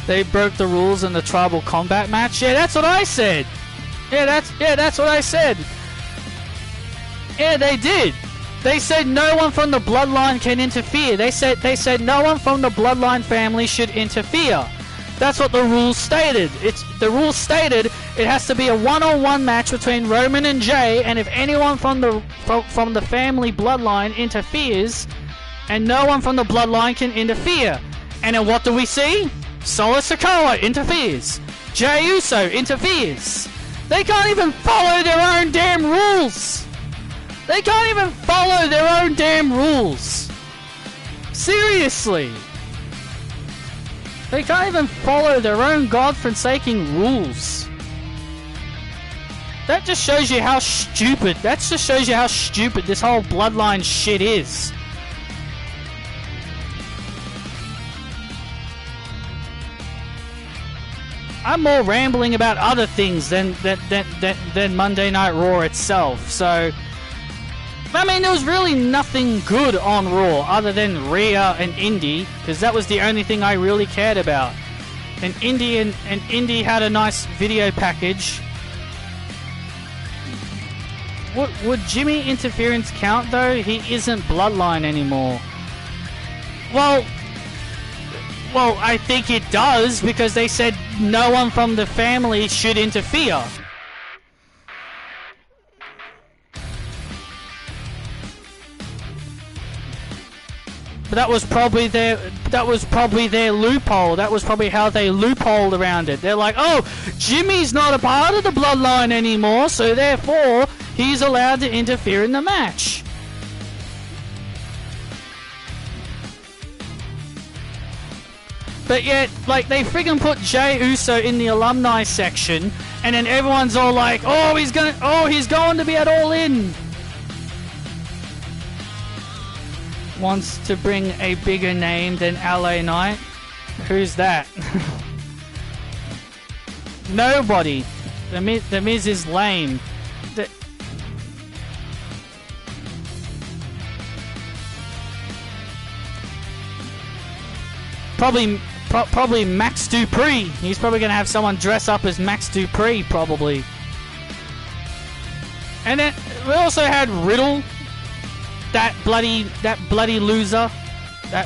They broke the rules in the tribal combat match. Yeah, that's what I said. Yeah, that's what I said. Yeah, they did. They said no one from the bloodline can interfere. They said no one from the bloodline family should interfere. That's what the rules stated. The rules stated it has to be a one-on-one match between Roman and Jay, and if anyone from the family bloodline interferes, and no one from the bloodline can interfere. And then what do we see? Solo Sikoa interferes. Jey Uso interferes. They can't even follow their own damn rules. They can't even follow their own damn rules. Seriously. They can't even follow their own godforsaken rules. That just shows you how stupid. That just shows you how stupid this whole bloodline shit is. I'm more rambling about other things than Monday Night Raw itself. So, I mean, there was really nothing good on Raw other than Rhea and Indy, because that was the only thing I really cared about. And Indy had a nice video package. Would Jimmy interference count though? He isn't Bloodline anymore. Well, I think it does, because they said no one from the family should interfere. But that was probably their loophole. That was probably how they loopholed around it. They're like, oh, Jimmy's not a part of the bloodline anymore, so therefore he's allowed to interfere in the match. But yet, like, they friggin' put Jey Uso in the alumni section, and then everyone's all like, oh, he's going to be at All In. Wants to bring a bigger name than LA Knight? Who's that? Nobody. The Miz is lame. Probably Max Dupree. He's probably going to have someone dress up as Max Dupree, probably. And then we also had Riddle, that bloody loser, that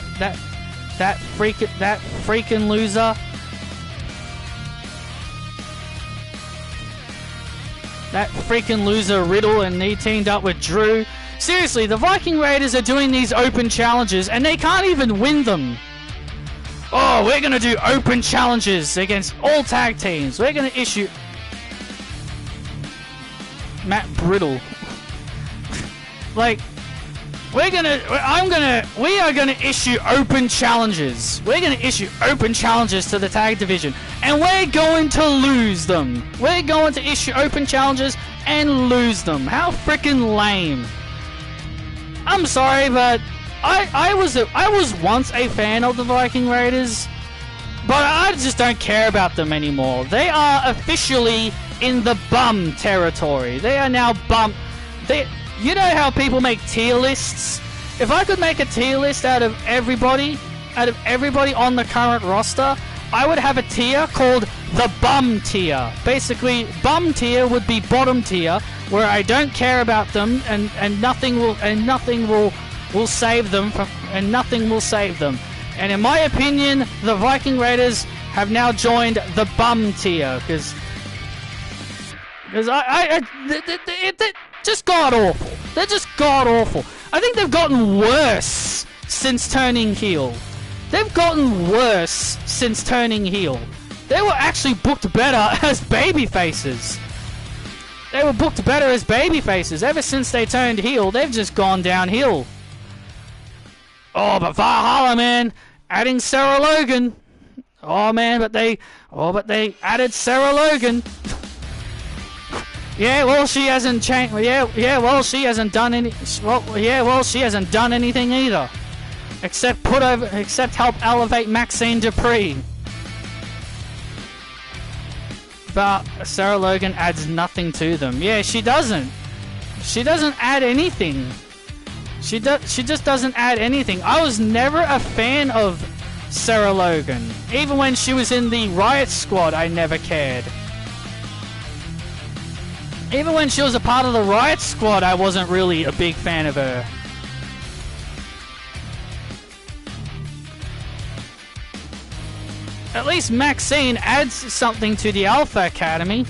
freaking loser. That freaking loser Riddle, and he teamed up with Drew. Seriously, the Viking Raiders are doing these open challenges and they can't even win them. Oh, we're going to do open challenges against all tag teams. We're going to issue... Matt Brittle. Like, we are going to issue open challenges. We're going to issue open challenges to the tag division. And we're going to lose them. We're going to issue open challenges and lose them. How freaking lame. I'm sorry, but... I was once a fan of the Viking Raiders, but I just don't care about them anymore. They are officially in the bum territory. They are now bum. You know how people make tier lists? If I could make a tier list out of everybody on the current roster, I would have a tier called the bum tier. Basically, bum tier would be bottom tier, where I don't care about them, and nothing will save them and nothing will save them. And in my opinion, the Viking Raiders have now joined the bum tier because they're just god awful. They're just god awful. I think they've gotten worse since turning heel. They've gotten worse since turning heel. They were actually booked better as babyfaces. They were booked better as babyfaces. Ever since they turned heel, they've just gone downhill. Oh, but Valhalla, man, adding Sarah Logan. Oh but they added Sarah Logan. Yeah, well, she hasn't changed. Yeah, well, she hasn't done any. Well, she hasn't done anything either, except help elevate Maxine Dupree. But Sarah Logan adds nothing to them. Yeah, she doesn't. She doesn't add anything. She just doesn't add anything. I was never a fan of Sarah Logan. Even when she was in the Riot Squad, I never cared. Even when she was a part of the Riot Squad, I wasn't really a big fan of her. At least Maxine adds something to the Alpha Academy.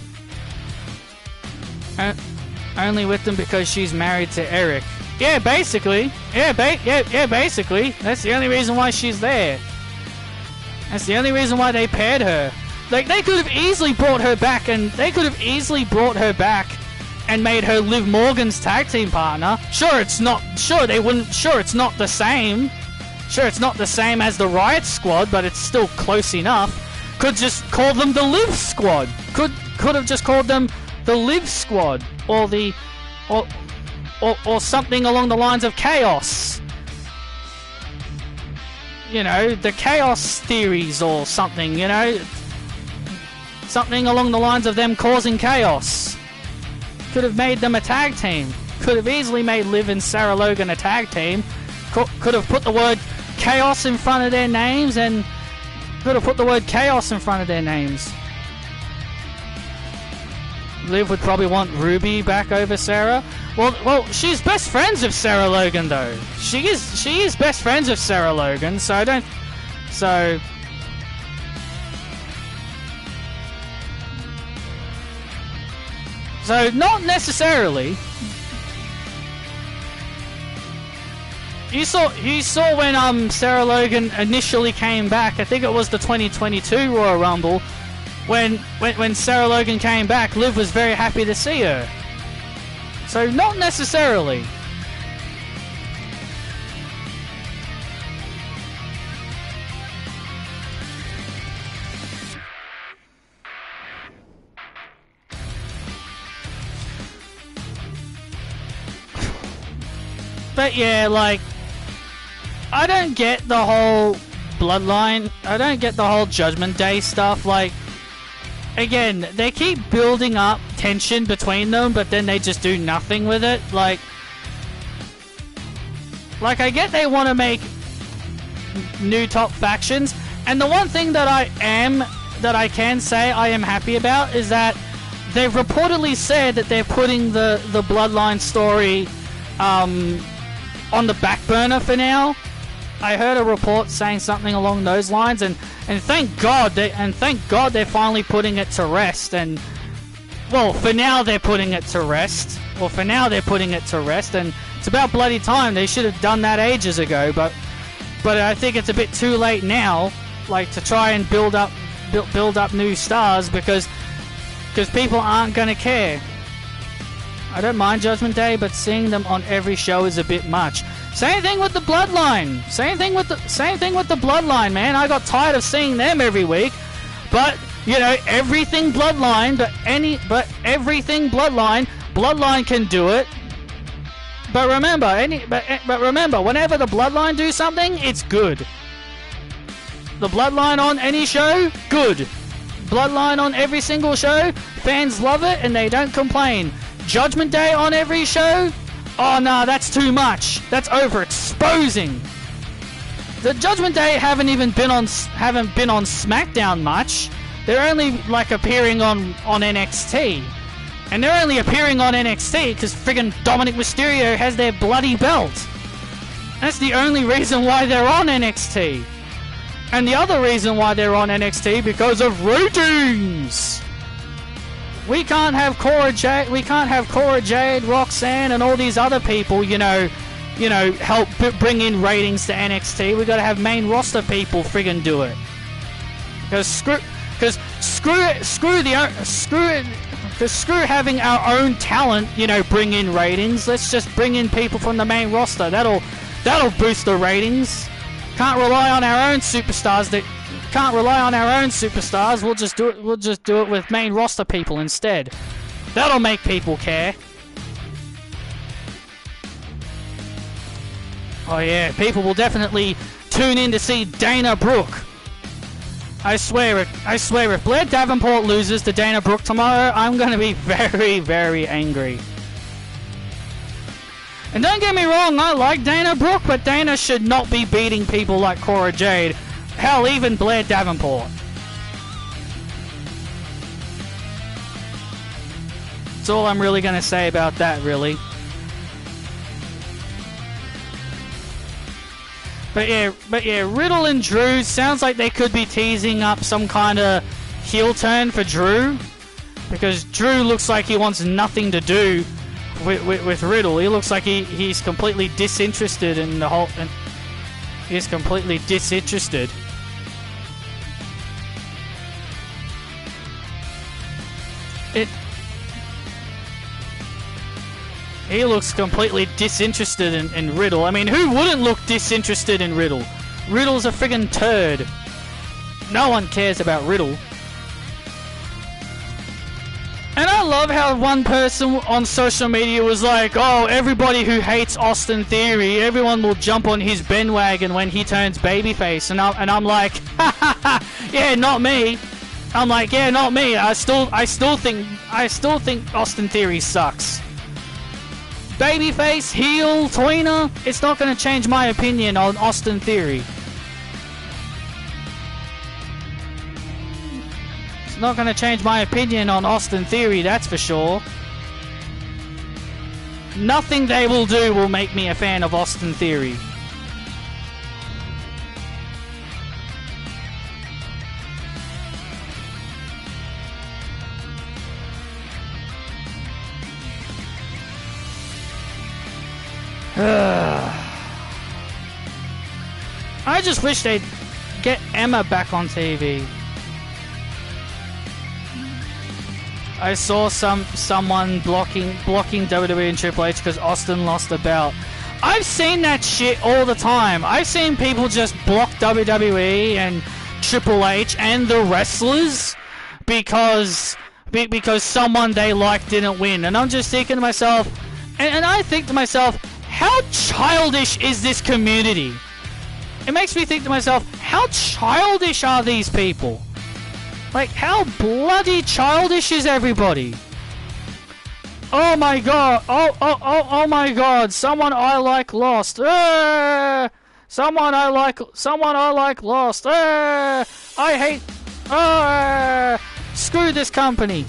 Only with them because she's married to Eric. Yeah, basically. Yeah, basically. That's the only reason why she's there. That's the only reason why they paired her. Like, they could have easily brought her back and made her Liv Morgan's tag team partner. Sure, it's not the same. Sure, it's not the same as the Riot Squad, but it's still close enough. Could just call them the Liv Squad. Could have just called them the Liv Squad or something along the lines of Chaos. You know, the Chaos Theories or something, you know. Something along the lines of them causing chaos. Could have made them a tag team. Could have easily made Liv and Sarah Logan a tag team. Could have put the word chaos in front of their names and Liv would probably want Ruby back over Sarah. Well, she's best friends with Sarah Logan though. She is best friends with Sarah Logan, so not necessarily. You saw when Sarah Logan initially came back. I think it was the 2022 Royal Rumble. When Sarah Logan came back, Liv was very happy to see her. So not necessarily. But yeah, like, I don't get the whole bloodline. I don't get the whole Judgment Day stuff. Like, again, they keep building up tension between them, but then they just do nothing with it. Like I get they want to make new top factions, and the one thing that I can say I am happy about is that they've reportedly said that they're putting the bloodline story on the back burner for now. I heard a report saying something along those lines, and thank God they're finally putting it to rest. And well, for now they're putting it to rest. And it's about bloody time. They should have done that ages ago. But I think it's a bit too late now, like, to try and build up new stars because people aren't gonna care. I don't mind Judgment Day, but seeing them on every show is a bit much. Same thing with the Bloodline. Same thing with the Bloodline, man. I got tired of seeing them every week. But you know, everything Bloodline, Bloodline can do it. But remember, whenever the Bloodline do something, it's good. The Bloodline on any show, good. Bloodline on every single show, fans love it and they don't complain. Judgment Day on every show, oh no, that's too much. That's overexposing. The Judgment Day haven't been on SmackDown much. They're only like appearing on NXT. And they're only appearing on NXT because friggin' Dominic Mysterio has their bloody belt. That's the only reason why they're on NXT. And the other reason why they're on NXT because of ratings. We can't have Cora Jade, Roxanne, and all these other people, help bring in ratings to NXT. We got to have main roster people friggin' do it. Because screw having our own talent, bring in ratings. Let's just bring in people from the main roster. That'll boost the ratings. Can't rely on our own superstars. We'll just do it with main roster people instead. That'll make people care. Oh yeah, people will definitely tune in to see Dana Brooke. I swear, if Blair Davenport loses to Dana Brooke tomorrow, I'm going to be very, very angry. And don't get me wrong, I like Dana Brooke, but Dana should not be beating people like Cora Jade. Hell, even Blair Davenport. That's all I'm really going to say about that, really. But yeah, Riddle and Drew sounds like they could be teasing up some kind of heel turn for Drew, because Drew looks like he wants nothing to do with Riddle. He looks like he's completely disinterested in the whole. And he's completely disinterested. He looks completely disinterested in Riddle. I mean, who wouldn't look disinterested in Riddle? Riddle's a friggin' turd. No one cares about Riddle. And I love how one person on social media was like, oh, everybody who hates Austin Theory, everyone will jump on his bandwagon when he turns babyface. And I'm like, ha ha ha, yeah, not me. I'm like, yeah, not me. I still think Austin Theory sucks. Babyface, heel, tweener, it's not going to change my opinion on Austin Theory. It's not going to change my opinion on Austin Theory, that's for sure. Nothing they will do will make me a fan of Austin Theory. I just wish they'd get Emma back on TV. I saw someone blocking WWE and Triple H because Austin lost the belt. I've seen that shit all the time. I've seen people just block WWE and Triple H and the wrestlers because someone they like didn't win. And I'm just thinking to myself, and I think to myself, how childish is this community? It makes me think to myself, how childish are these people? Like, how bloody childish is everybody? Oh my god, oh my god, someone I like lost. Someone I like lost. I hate. Screw this company.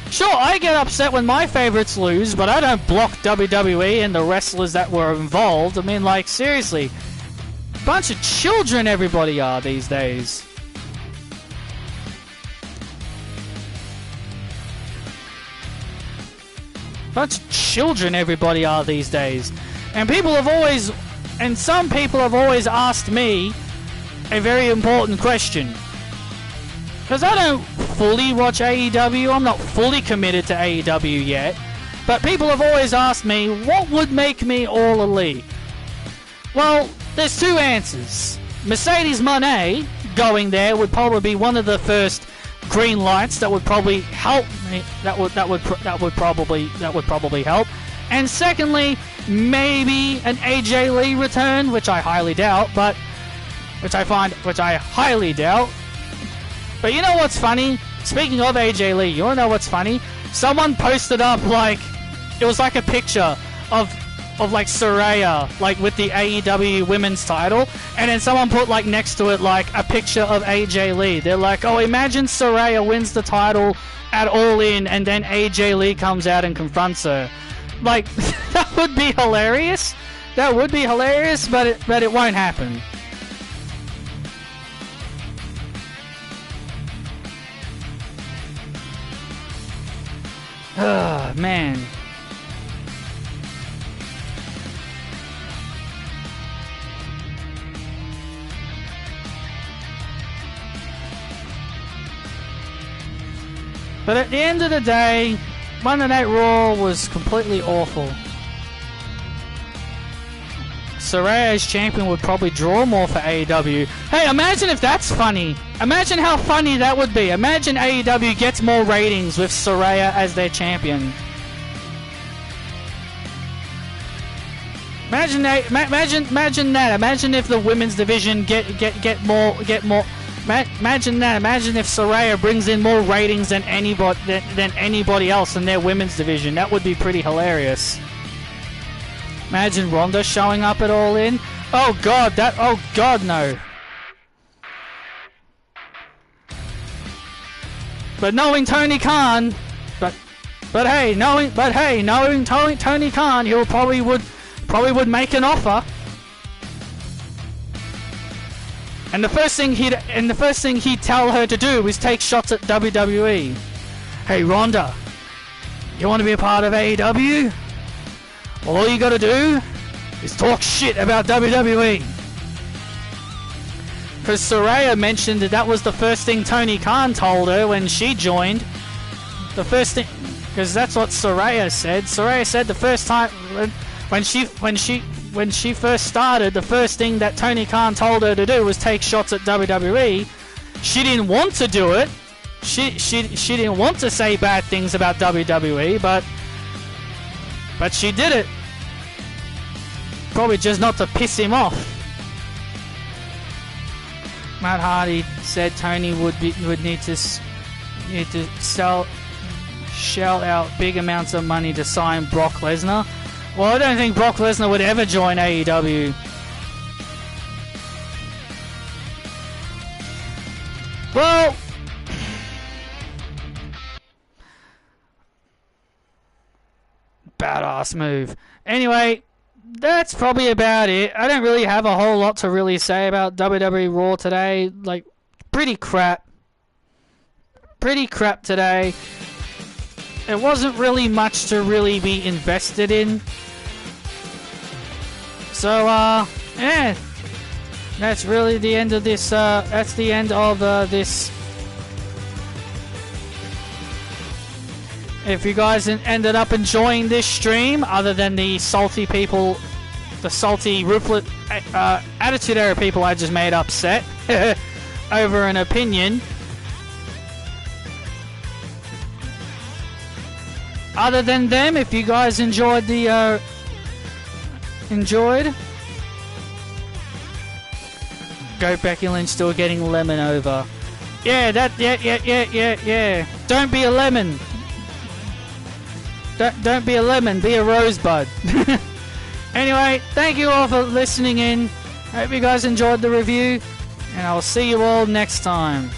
Sure, I get upset when my favorites lose, but I don't block WWE and the wrestlers that were involved. I mean, like, seriously. Bunch of children everybody are these days. Bunch of children everybody are these days. And some people have always asked me a very important question. Because I don't fully watch AEW, I'm not fully committed to AEW yet, but people have always asked me, what would make me All Elite? Well, there's two answers. Mercedes Moné going there would probably be one of the first green lights that would probably help me. That would probably help. And secondly, maybe an AJ Lee return, which I highly doubt, but which I highly doubt. But you know what's funny? Speaking of AJ Lee, you wanna know what's funny? Someone posted up it was like a picture of like Saraya, like with the AEW women's title, and then someone put like next to it like a picture of AJ Lee. They're like, oh, imagine Saraya wins the title at All In, and then AJ Lee comes out and confronts her. Like, that would be hilarious. That would be hilarious, but it won't happen. Oh, man. But at the end of the day, Monday Night Raw was completely awful. Saraya as champion would probably draw more for AEW. Hey, imagine if that's funny. Imagine how funny that would be. Imagine AEW gets more ratings with Saraya as their champion. Imagine that. Imagine if the women's division get more. Imagine that. Imagine if Saraya brings in more ratings than anybody else in their women's division. That would be pretty hilarious. Imagine Ronda showing up at All In. Oh God, no. But knowing Tony Khan, but hey, knowing Tony Khan, he probably would make an offer. And the first thing he'd tell her to do is take shots at WWE. Hey Ronda, you want to be a part of AEW? Well, all you gotta do is talk shit about WWE. Because Saraya mentioned that was the first thing Tony Khan told her when she joined. The first thing, because that's what Saraya said. Saraya said the first time when she first started, the first thing that Tony Khan told her to do was take shots at WWE. She didn't want to do it. She didn't want to say bad things about WWE, but she did it. Probably just not to piss him off. Matt Hardy said Tony would need to shell out big amounts of money to sign Brock Lesnar. Well, I don't think Brock Lesnar would ever join AEW. Well, badass move. Anyway, that's probably about it. I don't really have a whole lot to really say about WWE Raw today. Like, pretty crap. Pretty crap today. It wasn't really much to really be invested in. So, yeah. That's really the end of this, that's the end of, this. If you guys ended up enjoying this stream, other than the salty people, the salty, ruthless, attitude era people I just made upset over an opinion. Other than them, if you guys enjoyed the, go Becky Lynch still getting lemon over. Yeah, yeah. Don't be a lemon. Don't be a lemon, be a rosebud. Anyway, thank you all for listening in. Hope you guys enjoyed the review, and I'll see you all next time.